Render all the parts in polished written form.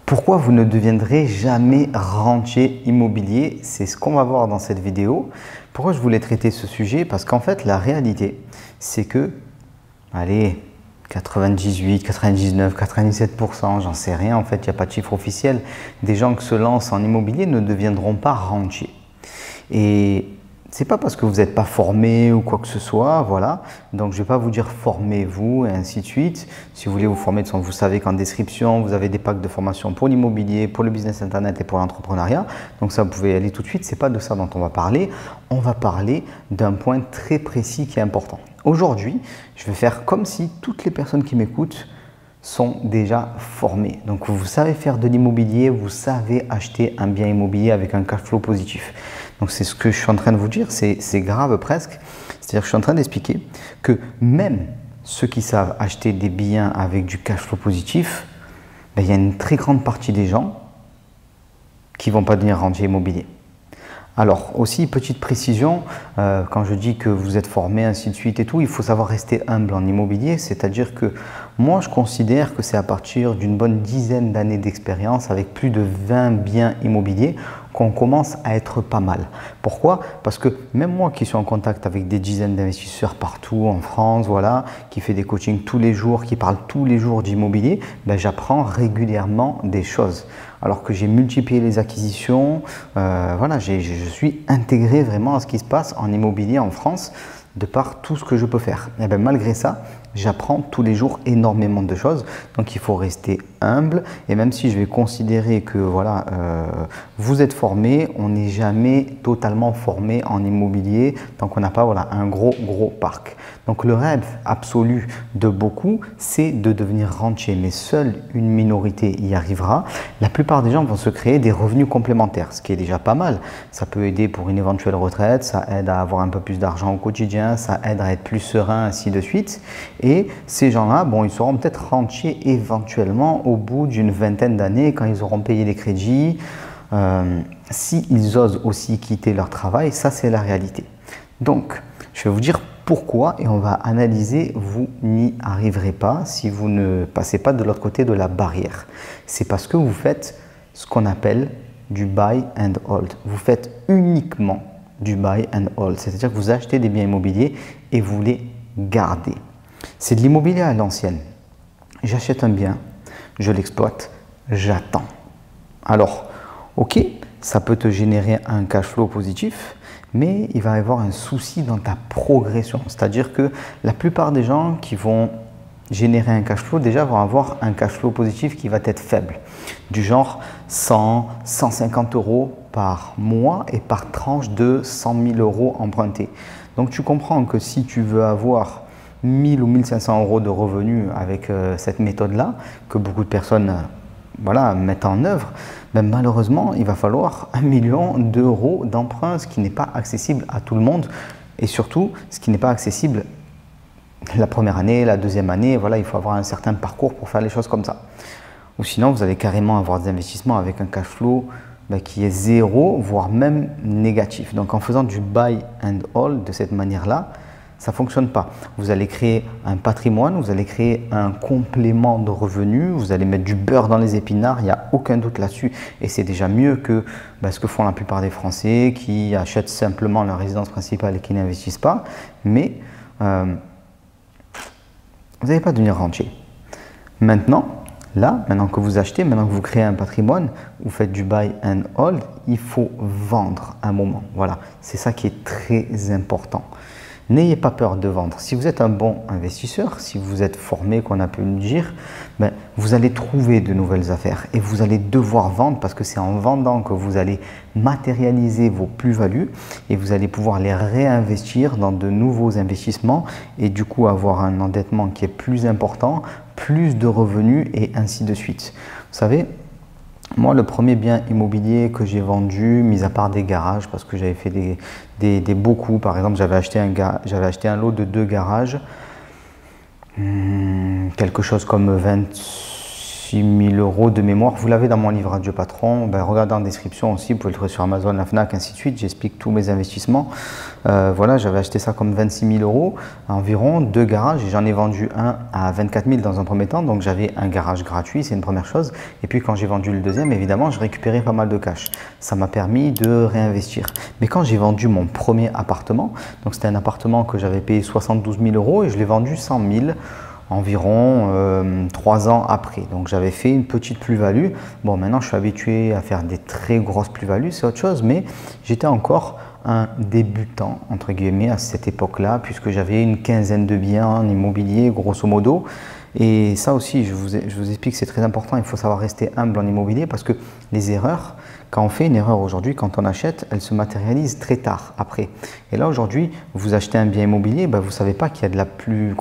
Pourquoi vous ne deviendrez jamais rentier immobilier? C'est ce qu'on va voir dans cette vidéo. Pourquoi je voulais traiter ce sujet? Parce qu'en fait, la réalité, c'est que, allez, 98, 99, 97%, j'en sais rien, en fait, il n'y a pas de chiffre officiel, des gens qui se lancent en immobilier ne deviendront pas rentiers. Et c'est pas parce que vous n'êtes pas formé ou quoi que ce soit, voilà. Donc je ne vais pas vous dire formez-vous et ainsi de suite. Si vous voulez vous former, de toute façon, vous savez qu'en description, vous avez des packs de formation pour l'immobilier, pour le business internet et pour l'entrepreneuriat. Donc ça, vous pouvez y aller tout de suite. C'est pas de ça dont on va parler. On va parler d'un point très précis qui est important. Aujourd'hui, je vais faire comme si toutes les personnes qui m'écoutent sont déjà formés. Donc vous savez faire de l'immobilier, vous savez acheter un bien immobilier avec un cash flow positif. Donc c'est ce que je suis en train de vous dire, c'est grave presque. C'est-à-dire que je suis en train d'expliquer que même ceux qui savent acheter des biens avec du cash flow positif, ben, il y a une très grande partie des gens qui ne vont pas devenir rentiers immobiliers. Alors aussi, petite précision, quand je dis que vous êtes formé, ainsi de suite et tout, il faut savoir rester humble en immobilier, c'est-à-dire que moi je considère que c'est à partir d'une bonne dizaine d'années d'expérience avec plus de 20 biens immobiliers qu'on commence à être pas mal. Pourquoi? Parce que même moi qui suis en contact avec des dizaines d'investisseurs partout en France, voilà, qui fait des coachings tous les jours, qui parle tous les jours d'immobilier, ben, j'apprends régulièrement des choses. Alors que j'ai multiplié les acquisitions, voilà, je suis intégré vraiment à ce qui se passe en immobilier en France de par tout ce que je peux faire. Et bien, malgré ça, j'apprends tous les jours énormément de choses. Donc il faut rester humble. Et même si je vais considérer que voilà, vous êtes formé, on n'est jamais totalement formé en immobilier tant qu'on n'a pas voilà, un gros parc. Donc le rêve absolu de beaucoup, c'est de devenir rentier. Mais seule une minorité y arrivera. La plupart des gens vont se créer des revenus complémentaires, ce qui est déjà pas mal. Ça peut aider pour une éventuelle retraite, ça aide à avoir un peu plus d'argent au quotidien, ça aide à être plus serein, ainsi de suite. Et ces gens-là, bon, ils seront peut-être rentiers éventuellement au bout d'une vingtaine d'années quand ils auront payé les crédits. S'ils osent aussi quitter leur travail, ça c'est la réalité. Donc, je vais vous dire pourquoi et on va analyser, vous n'y arriverez pas si vous ne passez pas de l'autre côté de la barrière. C'est parce que vous faites ce qu'on appelle du buy and hold. Vous faites uniquement du buy and hold, c'est-à-dire que vous achetez des biens immobiliers et vous les gardez. C'est de l'immobilier à l'ancienne. J'achète un bien, je l'exploite, j'attends. Alors, ok, ça peut te générer un cash flow positif, mais il va y avoir un souci dans ta progression. C'est-à-dire que la plupart des gens qui vont générer un cash flow, déjà vont avoir un cash flow positif qui va être faible, du genre 100, 150 euros par mois et par tranche de 100 000 euros empruntés. Donc tu comprends que si tu veux avoir 1000 ou 1500 euros de revenus avec cette méthode-là, que beaucoup de personnes voilà, mettent en œuvre, ben malheureusement, il va falloir 1 million d'euros d'emprunt, ce qui n'est pas accessible à tout le monde et surtout, ce qui n'est pas accessible la première année, la deuxième année, voilà, il faut avoir un certain parcours pour faire les choses comme ça. Ou sinon, vous allez carrément avoir des investissements avec un cash flow qui est zéro, voire même négatif. Donc en faisant du buy and hold de cette manière-là, ça ne fonctionne pas. Vous allez créer un patrimoine, vous allez créer un complément de revenus, vous allez mettre du beurre dans les épinards, il n'y a aucun doute là-dessus. Et c'est déjà mieux que ce que font la plupart des Français qui achètent simplement leur résidence principale et qui n'investissent pas. Mais vous n'allez pas devenir rentier. Maintenant que vous achetez, maintenant que vous créez un patrimoine, vous faites du buy and hold, il faut vendre un moment. Voilà, c'est ça qui est très important. N'ayez pas peur de vendre. Si vous êtes un bon investisseur, si vous êtes formé, qu'on a pu le dire, vous allez trouver de nouvelles affaires et vous allez devoir vendre parce que c'est en vendant que vous allez matérialiser vos plus-values et vous allez pouvoir les réinvestir dans de nouveaux investissements et du coup avoir un endettement qui est plus important, plus de revenus et ainsi de suite. Vous savez, moi, le premier bien immobilier que j'ai vendu, mis à part des garages, parce que j'avais fait des beaux coups, par exemple, j'avais acheté un lot de 2 garages, quelque chose comme 26 6 000 euros de mémoire. Vous l'avez dans mon livre Adieu Patron. Ben, regardez en description aussi, vous pouvez le trouver sur Amazon, la Fnac, ainsi de suite. J'explique tous mes investissements. Voilà, j'avais acheté ça comme 26 000 euros environ, 2 garages, et j'en ai vendu un à 24 000 dans un premier temps. Donc j'avais un garage gratuit, c'est une première chose. Et puis quand j'ai vendu le deuxième, évidemment, je récupérais pas mal de cash. Ça m'a permis de réinvestir. Mais quand j'ai vendu mon premier appartement, donc c'était un appartement que j'avais payé 72 000 euros et je l'ai vendu 100 000 environ 3 ans après. Donc j'avais fait une petite plus-value. Bon, maintenant je suis habitué à faire des très grosses plus-values, c'est autre chose, mais j'étais encore un débutant entre guillemets à cette époque-là, puisque j'avais une quinzaine de biens en immobilier grosso modo. Et ça aussi, je vous explique, c'est très important, il faut savoir rester humble en immobilier, parce que les erreurs, quand on fait une erreur aujourd'hui, quand on achète, elle se matérialise très tard après. Et là aujourd'hui, vous achetez un bien immobilier, ben, vous ne savez pas qu'il y a de la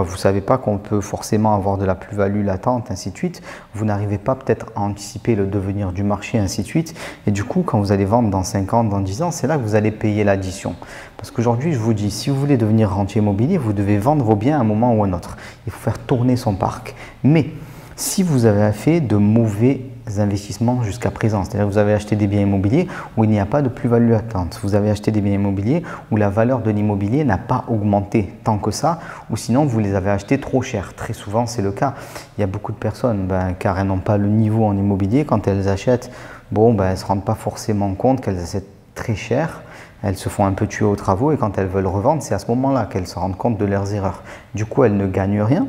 vous savez pas qu'on peut forcément avoir de la plus-value latente, ainsi de suite. Vous n'arrivez pas peut-être à anticiper le devenir du marché, ainsi de suite. Et du coup, quand vous allez vendre dans 5 ans, dans 10 ans, c'est là que vous allez payer l'addition. Parce qu'aujourd'hui, je vous dis, si vous voulez devenir rentier immobilier, vous devez vendre vos biens à un moment ou à un autre. Il faut faire tourner son parc. Mais si vous avez fait de mauvais investissements jusqu'à présent, c'est-à-dire que vous avez acheté des biens immobiliers où il n'y a pas de plus-value latente, vous avez acheté des biens immobiliers où la valeur de l'immobilier n'a pas augmenté tant que ça, ou sinon vous les avez achetés trop cher. Très souvent, c'est le cas. Il y a beaucoup de personnes, car elles n'ont pas le niveau en immobilier, quand elles achètent, elles ne se rendent pas forcément compte qu'elles achètent très cher. Elles se font un peu tuer aux travaux et quand elles veulent revendre, c'est à ce moment-là qu'elles se rendent compte de leurs erreurs. Du coup, elles ne gagnent rien,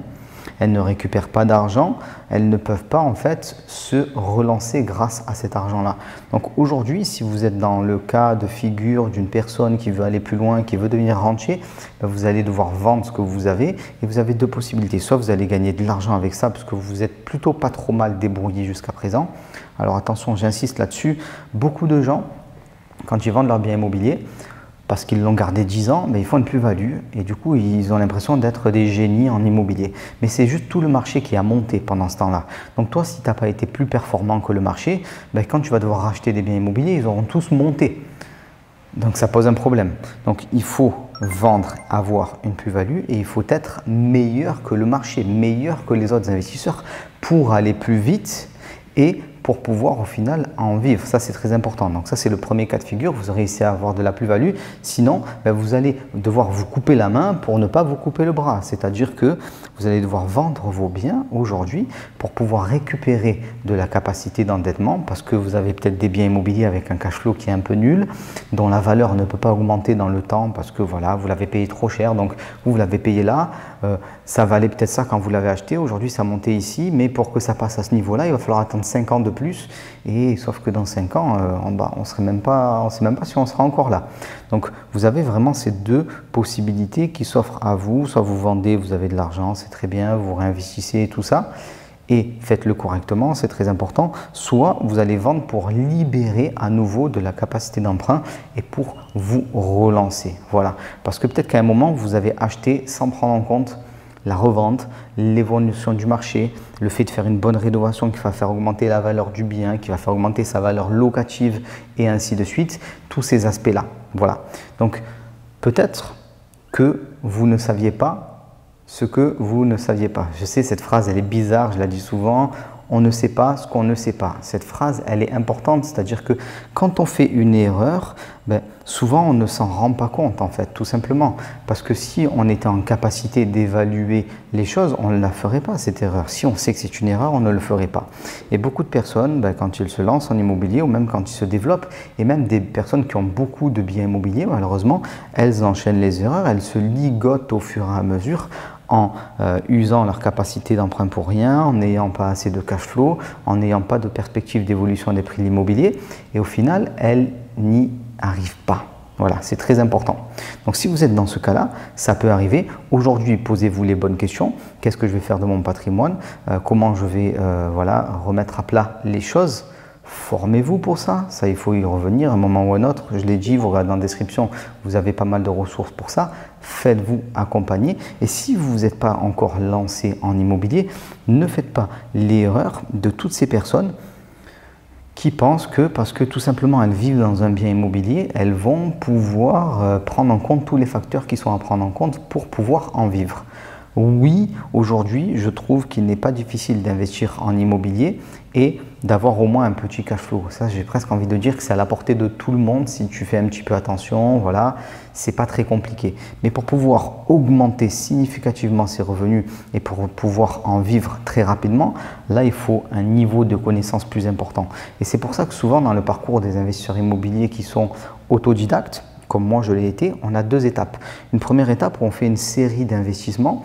elles ne récupèrent pas d'argent, elles ne peuvent pas en fait se relancer grâce à cet argent-là. Donc aujourd'hui, si vous êtes dans le cas de figure d'une personne qui veut aller plus loin, qui veut devenir rentier, vous allez devoir vendre ce que vous avez et vous avez deux possibilités. Soit vous allez gagner de l'argent avec ça parce que vous êtes plutôt pas trop mal débrouillé jusqu'à présent. Alors attention, j'insiste là-dessus, beaucoup de gens, quand ils vendent leur bien immobilier, parce qu'ils l'ont gardé 10 ans, ils font une plus-value et du coup ils ont l'impression d'être des génies en immobilier. Mais c'est juste tout le marché qui a monté pendant ce temps-là. Donc toi, si tu n'as pas été plus performant que le marché, quand tu vas devoir racheter des biens immobiliers, ils auront tous monté. Donc ça pose un problème. Donc il faut vendre, avoir une plus-value et il faut être meilleur que le marché, meilleur que les autres investisseurs pour aller plus vite et pour pouvoir au final en vivre. Ça, c'est très important. Donc ça, c'est le premier cas de figure. Vous réussissez à avoir de la plus-value. Sinon, vous allez devoir vous couper la main pour ne pas vous couper le bras. C'est-à-dire que vous allez devoir vendre vos biens aujourd'hui pour pouvoir récupérer de la capacité d'endettement parce que vous avez peut-être des biens immobiliers avec un cash flow qui est un peu nul, dont la valeur ne peut pas augmenter dans le temps parce que voilà, vous l'avez payé trop cher. Donc vous l'avez payé là. Ça valait peut-être ça quand vous l'avez acheté. Aujourd'hui, ça a monté ici. Mais pour que ça passe à ce niveau-là, il va falloir attendre 5 ans de plus, et sauf que dans 5 ans, on ne sait même pas si on sera encore là. Donc vous avez vraiment ces deux possibilités qui s'offrent à vous. Soit vous vendez, vous avez de l'argent, c'est très bien, vous réinvestissez tout ça, et faites-le correctement, c'est très important. Soit vous allez vendre pour libérer à nouveau de la capacité d'emprunt et pour vous relancer. Voilà, parce que peut-être qu'à un moment, vous avez acheté sans prendre en compte la revente, l'évolution du marché, le fait de faire une bonne rénovation qui va faire augmenter la valeur du bien, qui va faire augmenter sa valeur locative et ainsi de suite, tous ces aspects-là. Voilà. Donc peut-être que vous ne saviez pas ce que vous ne saviez pas. Je sais, cette phrase, elle est bizarre, je la dis souvent. On ne sait pas ce qu'on ne sait pas. Cette phrase, elle est importante, c'est-à-dire que quand on fait une erreur, souvent on ne s'en rend pas compte en fait, tout simplement. Parce que si on était en capacité d'évaluer les choses, on ne la ferait pas cette erreur. Si on sait que c'est une erreur, on ne le ferait pas. Et beaucoup de personnes, quand ils se lancent en immobilier ou même quand ils se développent, et même des personnes qui ont beaucoup de biens immobiliers, malheureusement, elles enchaînent les erreurs, elles se ligotent au fur et à mesure en usant leur capacité d'emprunt pour rien, en n'ayant pas assez de cash flow, en n'ayant pas de perspective d'évolution des prix de l'immobilier, et au final, elles n'y arrivent pas. Voilà, c'est très important. Donc si vous êtes dans ce cas-là, ça peut arriver. Aujourd'hui, posez-vous les bonnes questions. Qu'est-ce que je vais faire de mon patrimoine? Comment je vais remettre à plat les choses? Formez-vous pour ça, il faut y revenir à un moment ou à un autre. Je l'ai dit, vous regardez dans la description, vous avez pas mal de ressources pour ça. Faites-vous accompagner. Et si vous n'êtes pas encore lancé en immobilier, ne faites pas l'erreur de toutes ces personnes qui pensent que parce que tout simplement elles vivent dans un bien immobilier, elles vont pouvoir prendre en compte tous les facteurs qui sont à prendre en compte pour pouvoir en vivre. Oui, aujourd'hui, je trouve qu'il n'est pas difficile d'investir en immobilier et d'avoir au moins un petit cash flow. Ça, j'ai presque envie de dire que c'est à la portée de tout le monde si tu fais un petit peu attention. Voilà, c'est pas très compliqué. Mais pour pouvoir augmenter significativement ses revenus et pour pouvoir en vivre très rapidement, là, il faut un niveau de connaissance plus important. Et c'est pour ça que souvent, dans le parcours des investisseurs immobiliers qui sont autodidactes, comme moi je l'ai été, on a deux étapes. Une première étape où on fait une série d'investissements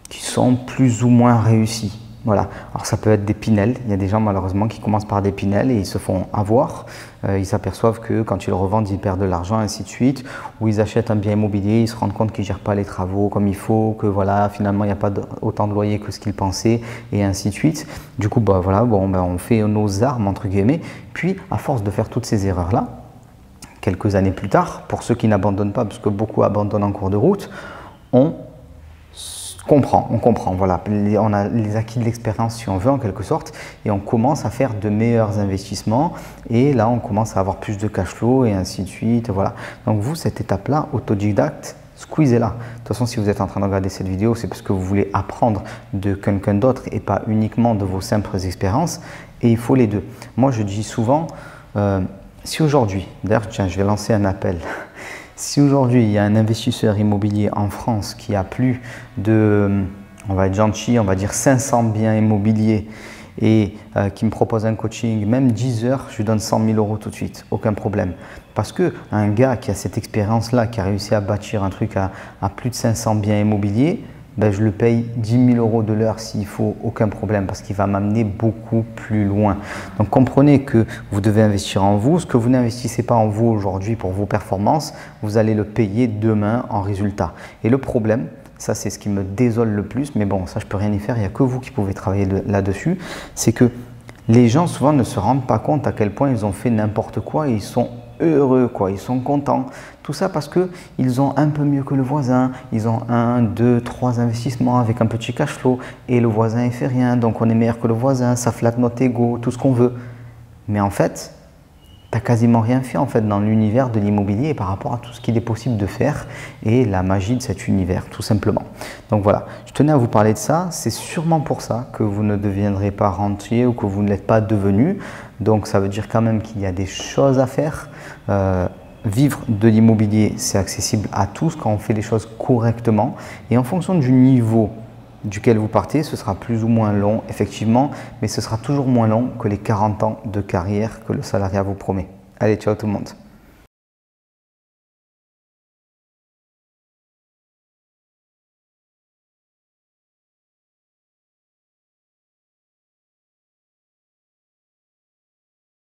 qui sont plus ou moins réussis. Voilà. Alors ça peut être des Pinel. Il y a des gens malheureusement qui commencent par des Pinel et ils se font avoir. Ils s'aperçoivent que quand ils le revendent, ils perdent de l'argent, ainsi de suite. Ou ils achètent un bien immobilier, ils se rendent compte qu'ils ne gèrent pas les travaux comme il faut, que voilà, finalement il n'y a pas autant de loyer que ce qu'ils pensaient, et ainsi de suite. Du coup, bah, voilà, bon, ben, on fait nos armes entre guillemets. Puis à force de faire toutes ces erreurs-là, quelques années plus tard, pour ceux qui n'abandonnent pas, parce que beaucoup abandonnent en cours de route, on comprend, voilà, on a les acquis de l'expérience si on veut en quelque sorte, et on commence à faire de meilleurs investissements, et là on commence à avoir plus de cash flow, et ainsi de suite, voilà. Donc vous, cette étape-là, autodidacte, squeezez-la. De toute façon, si vous êtes en train de regarder cette vidéo, c'est parce que vous voulez apprendre de quelqu'un d'autre, et pas uniquement de vos simples expériences, et il faut les deux. Moi, je dis souvent, si aujourd'hui, d'ailleurs, tiens, je vais lancer un appel. Si aujourd'hui, il y a un investisseur immobilier en France qui a plus de, on va être gentil, on va dire 500 biens immobiliers et qui me propose un coaching, même 10 heures, je lui donne 100 000 euros tout de suite, aucun problème. Parce qu'un gars qui a cette expérience-là, qui a réussi à bâtir un truc à plus de 500 biens immobiliers, ben, je le paye 10 000 euros de l'heure s'il faut, aucun problème, parce qu'il va m'amener beaucoup plus loin. Donc comprenez que vous devez investir en vous. Ce que vous n'investissez pas en vous aujourd'hui pour vos performances, vous allez le payer demain en résultat. Et le problème, ça c'est ce qui me désole le plus, mais bon, ça je peux rien y faire, il n'y a que vous qui pouvez travailler là-dessus, c'est que les gens souvent ne se rendent pas compte à quel point ils ont fait n'importe quoi et ils sont heureux, quoi, ils sont contents. Tout ça parce qu'ils ont un peu mieux que le voisin, ils ont 1, 2, 3 investissements avec un petit cash flow et le voisin ne fait rien, donc on est meilleur que le voisin, ça flatte notre ego, tout ce qu'on veut. Mais en fait, tu n'as quasiment rien fait en fait, dans l'univers de l'immobilier par rapport à tout ce qu'il est possible de faire et la magie de cet univers, tout simplement. Donc voilà, je tenais à vous parler de ça. C'est sûrement pour ça que vous ne deviendrez pas rentier ou que vous ne l'êtes pas devenu. Donc ça veut dire quand même qu'il y a des choses à faire. Vivre de l'immobilier, c'est accessible à tous quand on fait les choses correctement. Et en fonction du niveau duquel vous partez, ce sera plus ou moins long, effectivement, mais ce sera toujours moins long que les 40 ans de carrière que le salariat vous promet. Allez, ciao tout le monde!